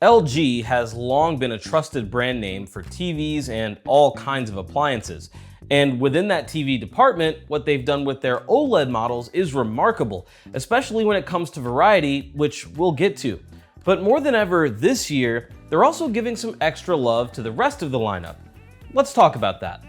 LG has long been a trusted brand name for TVs and all kinds of appliances. And within that TV department, what they've done with their OLED models is remarkable, especially when it comes to variety, which we'll get to. But more than ever this year, they're also giving some extra love to the rest of the lineup. Let's talk about that.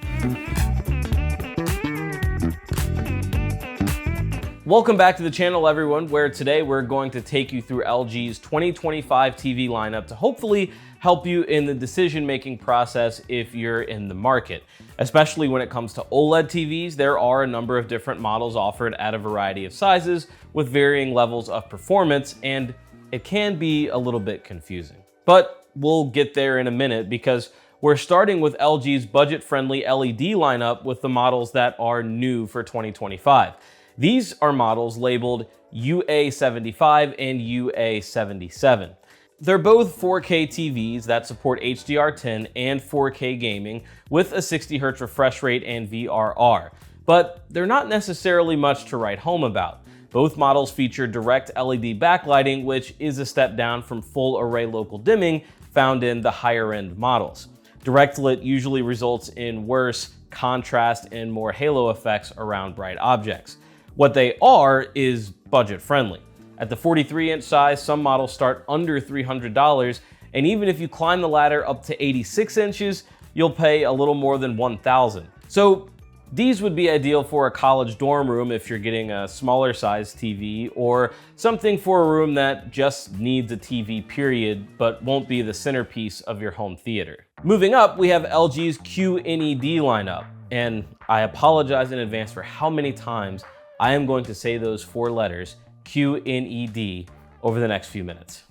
Welcome back to the channel, everyone, where today we're going to take you through LG's 2025 TV lineup to hopefully help you in the decision-making process if you're in the market. Especially when it comes to OLED TVs, there are a number of different models offered at a variety of sizes with varying levels of performance, and it can be a little bit confusing. But we'll get there in a minute because we're starting with LG's budget-friendly LED lineup with the models that are new for 2025. These are models labeled UA75 and UA77. They're both 4K TVs that support HDR10 and 4K gaming with a 60 Hz refresh rate and VRR, but they're not necessarily much to write home about. Both models feature direct LED backlighting, which is a step down from full array local dimming found in the higher end models. Direct lit usually results in worse contrast and more halo effects around bright objects. What they are is budget friendly. At the 43-inch size, some models start under $300, and even if you climb the ladder up to 86 inches, you'll pay a little more than $1,000. So these would be ideal for a college dorm room if you're getting a smaller size TV, or something for a room that just needs a TV period, but won't be the centerpiece of your home theater. Moving up, we have LG's QNED lineup, and I apologize in advance for how many times I am going to say those four letters, QNED, over the next few minutes.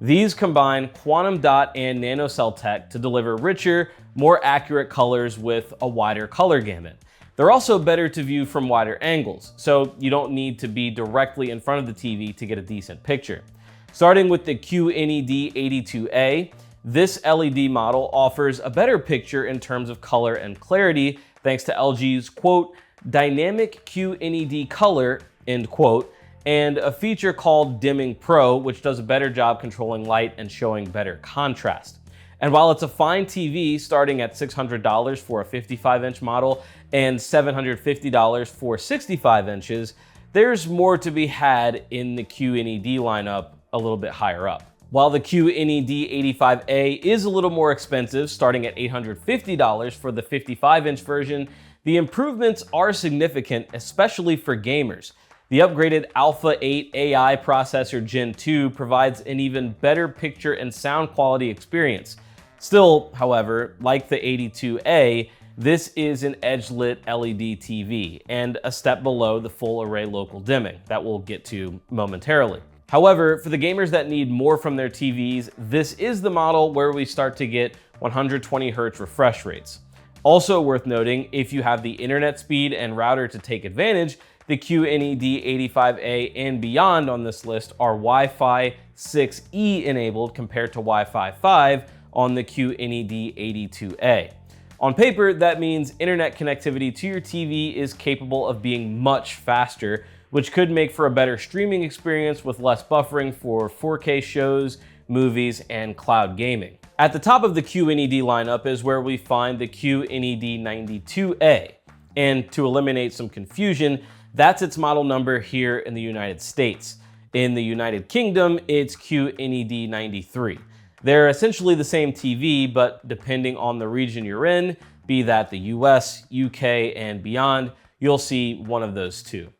These combine quantum dot and nanocell tech to deliver richer, more accurate colors with a wider color gamut. They're also better to view from wider angles, so you don't need to be directly in front of the TV to get a decent picture. Starting with the QNED 82A, this LED model offers a better picture in terms of color and clarity thanks to LG's, quote, dynamic QNED color, end quote, and a feature called Dimming Pro, which does a better job controlling light and showing better contrast. And while it's a fine TV starting at $600 for a 55-inch model and $750 for 65 inches, there's more to be had in the QNED lineup a little bit higher up. While the QNED 85A is a little more expensive, starting at $850 for the 55-inch version, the improvements are significant, especially for gamers. The upgraded Alpha 8 AI processor Gen 2 provides an even better picture and sound quality experience. Still, however, like the 82A, this is an edge-lit LED TV and a step below the full array local dimming that we'll get to momentarily. However, for the gamers that need more from their TVs, this is the model where we start to get 120 Hz refresh rates. Also worth noting, if you have the internet speed and router to take advantage, the QNED 85A and beyond on this list are Wi-Fi 6E enabled compared to Wi-Fi 5 on the QNED 82A. On paper, that means internet connectivity to your TV is capable of being much faster, which could make for a better streaming experience with less buffering for 4K shows, movies, and cloud gaming. At the top of the QNED lineup is where we find the QNED 92A. And to eliminate some confusion, that's its model number here in the United States. In the United Kingdom, it's QNED 93. They're essentially the same TV, but depending on the region you're in, be that the US, UK, and beyond, you'll see one of those two.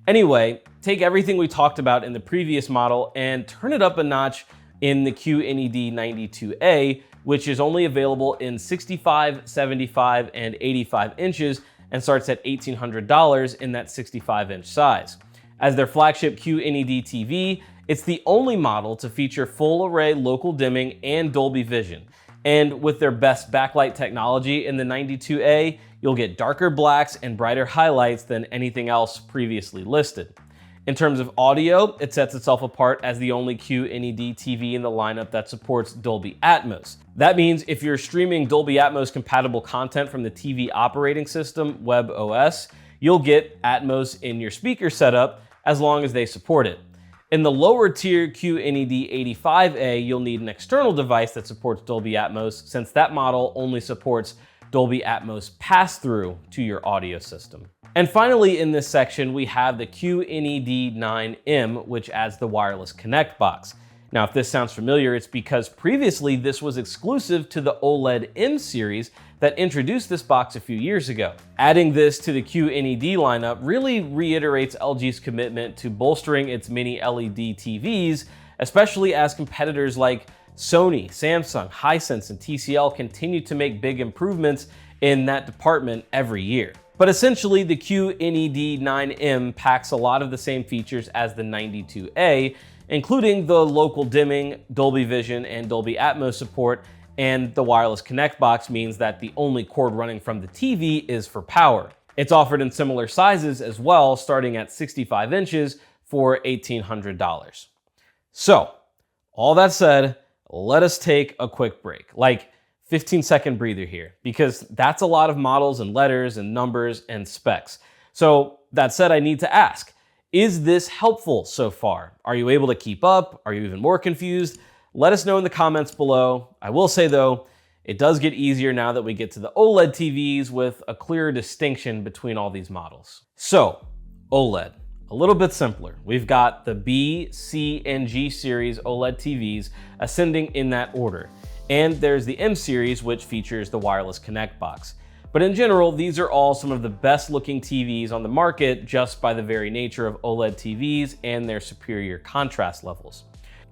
Anyway, take everything we talked about in the previous model and turn it up a notch in the QNED 92A, which is only available in 65, 75, and 85 inches and starts at $1,800 in that 65-inch size. As their flagship QNED TV, it's the only model to feature full array local dimming and Dolby Vision. And with their best backlight technology in the 92A, you'll get darker blacks and brighter highlights than anything else previously listed. In terms of audio, it sets itself apart as the only QNED TV in the lineup that supports Dolby Atmos. That means if you're streaming Dolby Atmos compatible content from the TV operating system, WebOS, you'll get Atmos in your speaker setup as long as they support it. In the lower tier QNED 85A, you'll need an external device that supports Dolby Atmos, since that model only supports Dolby Atmos pass-through to your audio system. And finally, in this section, we have the QNED 9M, which adds the wireless connect box. Now, if this sounds familiar, it's because previously this was exclusive to the OLED M series that introduced this box a few years ago. Adding this to the QNED lineup really reiterates LG's commitment to bolstering its mini LED TVs, especially as competitors like Sony, Samsung, Hisense, and TCL continue to make big improvements in that department every year. But essentially, the QNED 9M packs a lot of the same features as the 92A, including the local dimming, Dolby Vision, and Dolby Atmos support, and the wireless connect box means that the only cord running from the TV is for power. It's offered in similar sizes as well, starting at 65 inches for $1,800. So, all that said, let us take a quick break, like 15-second breather here, because that's a lot of models and letters and numbers and specs. So that said, I need to ask, is this helpful so far? Are you able to keep up? Are you even more confused? Let us know in the comments below. I will say though, it does get easier now that we get to the OLED TVs with a clearer distinction between all these models. So, OLED, a little bit simpler. We've got the B, C, and G series OLED TVs ascending in that order. And there's the M series, which features the wireless connect box. But in general, these are all some of the best looking TVs on the market just by the very nature of OLED TVs and their superior contrast levels.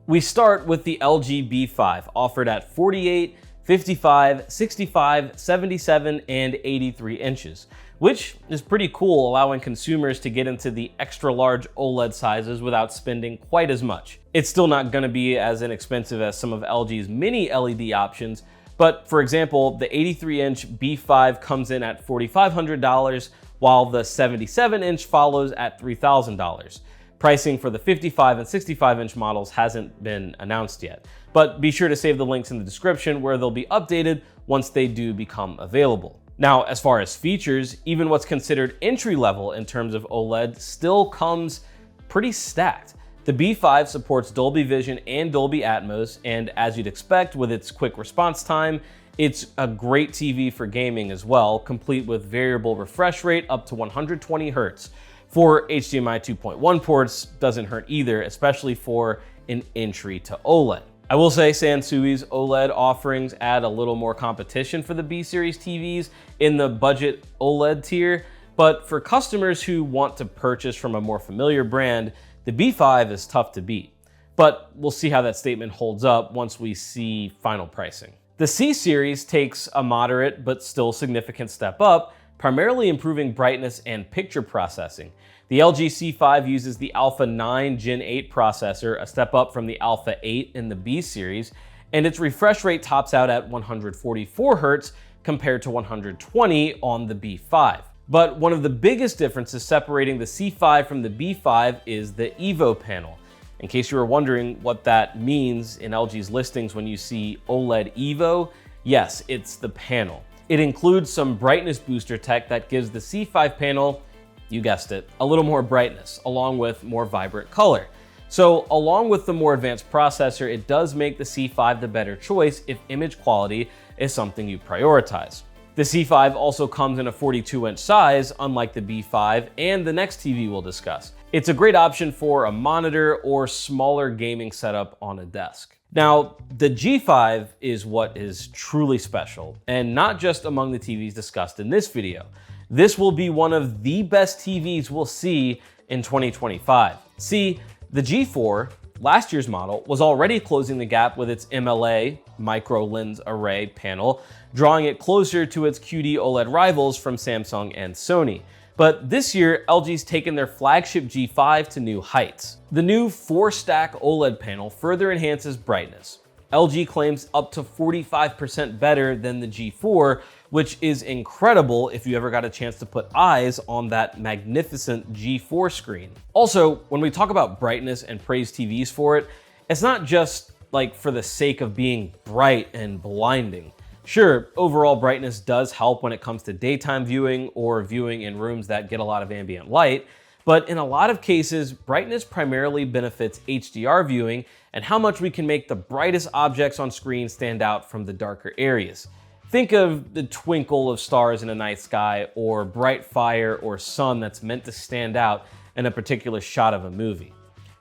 We start with the LG B5, offered at 48, 55, 65, 77, and 83 inches, which is pretty cool, allowing consumers to get into the extra large OLED sizes without spending quite as much. It's still not going to be as inexpensive as some of LG's mini LED options, but for example, the 83-inch B5 comes in at $4,500, while the 77-inch follows at $3,000. Pricing for the 55 and 65-inch models hasn't been announced yet, but be sure to save the links in the description where they'll be updated once they do become available. Now, as far as features, even what's considered entry-level in terms of OLED still comes pretty stacked. The B5 supports Dolby Vision and Dolby Atmos, and as you'd expect with its quick response time, it's a great TV for gaming as well, complete with variable refresh rate up to 120 Hz. For HDMI 2.1 ports, doesn't hurt either, especially for an entry to OLED. I will say Sansui's OLED offerings add a little more competition for the B series TVs in the budget OLED tier, but for customers who want to purchase from a more familiar brand, the B5 is tough to beat, but we'll see how that statement holds up once we see final pricing. The C series takes a moderate but still significant step up, primarily improving brightness and picture processing. The LG C5 uses the Alpha 9 Gen 8 processor, a step up from the Alpha 8 in the B series, and its refresh rate tops out at 144 Hz compared to 120 on the B5. But one of the biggest differences separating the C5 from the B5 is the Evo panel. In case you were wondering what that means in LG's listings when you see OLED Evo, yes, it's the panel. It includes some brightness booster tech that gives the C5 panel, you guessed it, a little more brightness, along with more vibrant color. So along with the more advanced processor, it does make the C5 the better choice if image quality is something you prioritize. The C5 also comes in a 42-inch size, unlike the B5 and the next TV we'll discuss. It's a great option for a monitor or smaller gaming setup on a desk. Now, the G5 is what is truly special, and not just among the TVs discussed in this video. This will be one of the best TVs we'll see in 2025. See, the G4, last year's model, was already closing the gap with its MLA, micro lens array panel, drawing it closer to its QD OLED rivals from Samsung and Sony. But this year, LG's taken their flagship G5 to new heights. The new 4-stack OLED panel further enhances brightness. LG claims up to 45% better than the G4, which is incredible if you ever got a chance to put eyes on that magnificent G4 screen. Also, when we talk about brightness and praise TVs for it, it's not just like for the sake of being bright and blinding. Sure, overall brightness does help when it comes to daytime viewing or viewing in rooms that get a lot of ambient light, But in a lot of cases, brightness primarily benefits HDR viewing and how much we can make the brightest objects on screen stand out from the darker areas. Think of the twinkle of stars in a night sky, or bright fire or sun that's meant to stand out in a particular shot of a movie.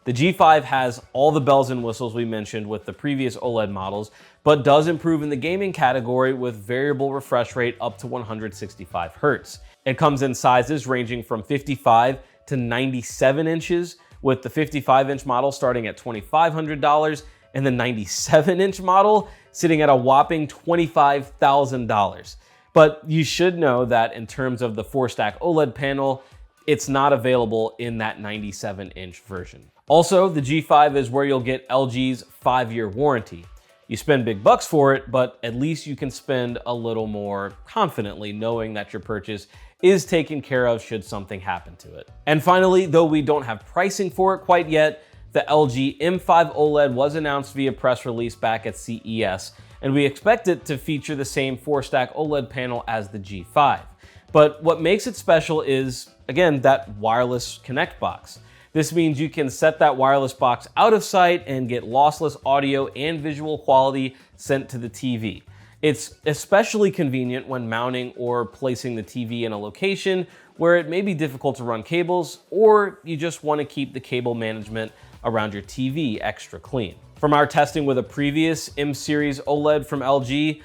The G5 has all the bells and whistles we mentioned with the previous OLED models, but does improve in the gaming category with variable refresh rate up to 165 Hz. It comes in sizes ranging from 55 to 97 inches, with the 55-inch model starting at $2,500 and the 97-inch model sitting at a whopping $25,000. But you should know that in terms of the 4-stack OLED panel, it's not available in that 97-inch version. Also, the G5 is where you'll get LG's 5-year warranty. You spend big bucks for it, but at least you can spend a little more confidently knowing that your purchase is taken care of should something happen to it. And finally, though we don't have pricing for it quite yet, the LG M5 OLED was announced via press release back at CES, and we expect it to feature the same 4-stack OLED panel as the G5. But what makes it special is, again, that wireless Connect box. This means you can set that wireless box out of sight and get lossless audio and visual quality sent to the TV. It's especially convenient when mounting or placing the TV in a location where it may be difficult to run cables, or you just want to keep the cable management around your TV extra clean. From our testing with a previous M-series OLED from LG,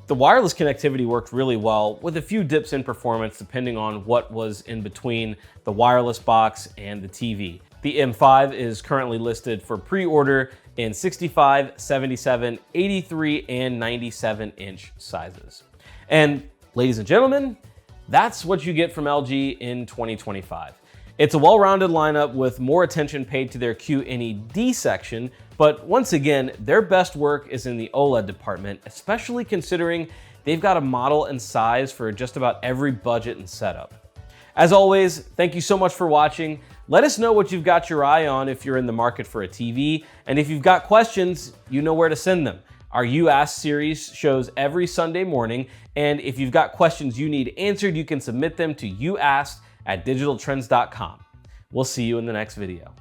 the wireless connectivity worked really well, with a few dips in performance depending on what was in between the wireless box and the TV. The M5 is currently listed for pre-order in 65, 77, 83, and 97-inch sizes. And ladies and gentlemen, that's what you get from LG in 2025. It's a well-rounded lineup with more attention paid to their QNED section, but once again, their best work is in the OLED department, especially considering they've got a model and size for just about every budget and setup. As always, thank you so much for watching. Let us know what you've got your eye on if you're in the market for a TV, and if you've got questions, you know where to send them. Our You Ask series shows every Sunday morning, and if you've got questions you need answered, you can submit them to youasked@digitaltrends.com. We'll see you in the next video.